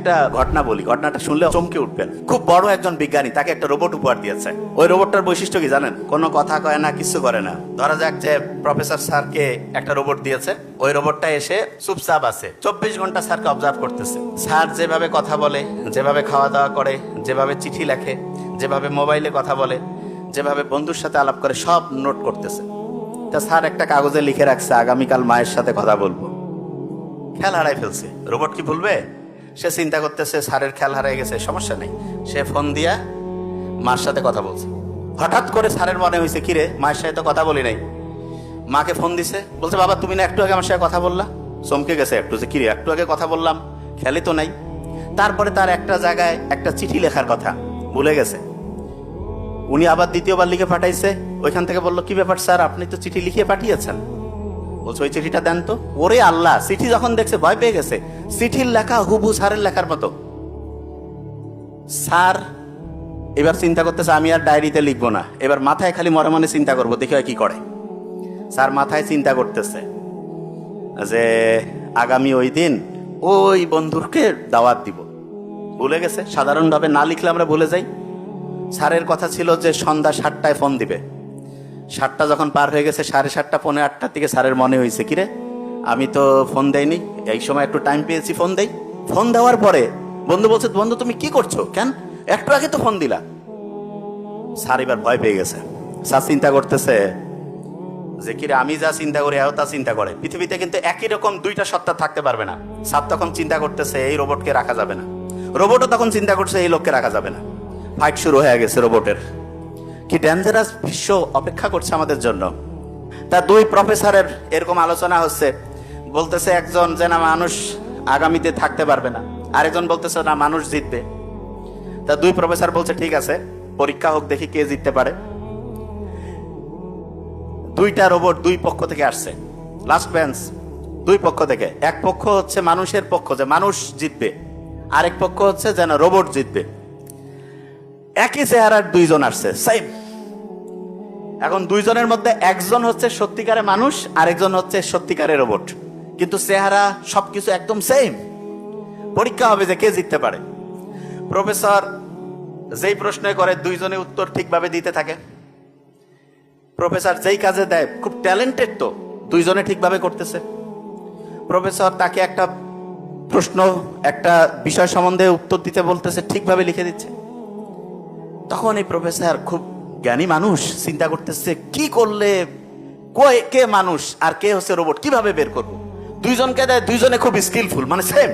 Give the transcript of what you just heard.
একটা ঘটনা বলি, ঘটনাটা শুনলে চমকে উঠবেন। খুব বড় একজন বিজ্ঞানী, তাকে একটা রোবট উপহার দিয়েছে। ওই রোবটটার বৈশিষ্ট্য কি জানেন? কোনো কথা কয় না, কিছু করে না। ধরা যাক যে প্রফেসর স্যারকে একটা রোবট দিয়েছে, ওই রোবটটা এসে চুপচাপ আছে, 24 ঘন্টা স্যারকে অবজার্ভ করতেছে। স্যার যেভাবে কথা বলে, যেভাবে খাওয়া দাওয়া করে, যেভাবে চিঠি লেখে, যেভাবে মোবাইলে কথা বলে, যেভাবে বন্ধুর সাথে আলাপ করে, সব নোট করতেছে। তা স্যার একটা কাগজে লিখে রাখছে, আগামীকাল মায়ের সাথে কথা বলবো। খেয়াল হারাই ফেলছে। রোবট কি ভুলবে? সে চিন্তা করতেছে স্যারের খেয়াল হারাই গেছে, সমস্যা নেই। সে ফোন দিয়া মার সাথে কথা বলছে। হঠাৎ করে স্যারের মনে হয়েছে, কিরে, মায়ের সাথে তো কথা বলি নাই। মাকে ফোন দিছে, বলছে বাবা তুমি না একটু আগে আমার সাথে কথা বললা। চমকে গেছে একটু, যে কিরে একটু আগে কথা বললাম, খেয়ালই তো নাই। তারপরে তার একটা জায়গায় একটা চিঠি লেখার কথা ভুলে গেছে। উনি আবার দ্বিতীয়বার লিখে পাঠাইছে। ওইখান থেকে বললো, কি ব্যাপার স্যার, আপনি তো চিঠি লিখে পাঠিয়েছেন। বলছে ওই চিঠিটা দেন তো। ওরে আল্লাহ, চিঠি যখন দেখছে ভয় পেয়ে গেছে। চিঠির লেখা হুবহু স্যারের লেখার মতো। স্যার এবার চিন্তা করতেছে, আমি আর ডায়েরিতে লিখবো না, এবার মাথায় খালি মনে মনে চিন্তা করবো, দেখি হয় কি করে। স্যার মাথায় চিন্তা করতেছে যে আগামী ওই দিন ওই বন্ধুকে দাওয়াত দিব। ভুলে গেছে। সাধারণভাবে না লিখলে আমরা ভুলে যাই। স্যারের কথা ছিল যে সন্ধ্যা 7টায় ফোন দিবে। 7টা যখন পার হয়ে গেছে, 7:30 পৌনে 8টার দিকে স্যারের মনে হয়েছে, কিরে আমি তো ফোন দেইনি, এই সময় একটু টাইম পেয়েছি, ফোন দেই। ফোন দেওয়ার পরে বন্ধু বলছে, বন্ধু তুমি কি করছো, কেন একটু আগে তো ফোন দিলা। স্যার এবার ভয় পেয়ে গেছে। স্যার চিন্তা করতেছে যে কিরে আমি যা চিন্তা করি এও তা চিন্তা করে। পৃথিবীতে কিন্তু একই রকম দুইটা সত্তা থাকতে পারবে না। স্যার তখন চিন্তা করতেছে এই রোবটকে রাখা যাবে না, রোবটও তখন চিন্তা করছে এই লোককে রাখা যাবে না। ফাইট শুরু হয়ে গেছে রোবটের। কি ডেঞ্জারাস বিশ্ব অপেক্ষা করছে আমাদের জন্য। তা দুই প্রফেসরের এরকম আলোচনা হচ্ছে। বলতেছে একজন যে না মানুষ আগামীতে থাকতে পারবে না, আরেকজন বলতেছে না মানুষ জিতবে। তা দুই প্রফেসর বলছে ঠিক আছে, পরীক্ষা হোক, দেখি কে জিততে পারে। দুইটা রোবট দুই পক্ষ থেকে আসছে, লাস্ট বেঞ্চ। দুই পক্ষ থেকে, এক পক্ষ হচ্ছে মানুষের পক্ষ, যে মানুষ জিতবে, আরেক পক্ষ হচ্ছে যেন রোবট জিতবে। একই চেহারার দুইজন আসছে, সেম। এখন দুইজনের মধ্যে একজন হচ্ছে সত্যিকারের মানুষ, আরেকজন হচ্ছে সত্যিকারের রোবট, কিন্তু চেহারা সবকিছু একদম সেম। পরীক্ষা হবে যে কে জিততে পারে। প্রফেসর যেই প্রশ্ন করে দুইজনে উত্তর ঠিকভাবে দিতে থাকে। প্রফেসর যেই কাজে দেয়, খুব ট্যালেন্টেড তো, দুইজনে ঠিকভাবে করতেছে। প্রফেসর তাকে একটা প্রশ্ন, একটা বিষয় সম্বন্ধে উত্তর দিতে বলতেছে, ঠিকভাবে লিখে দিচ্ছে। তখন এই প্রফেসর, খুব জ্ঞানী মানুষ, চিন্তা করতেছে কি করলে কে মানুষ আর কে হচ্ছে রোবট, কিভাবে বের করবো। দুইজনকে দেয়, দুইজনে খুব স্কিলফুল, মানে সেম।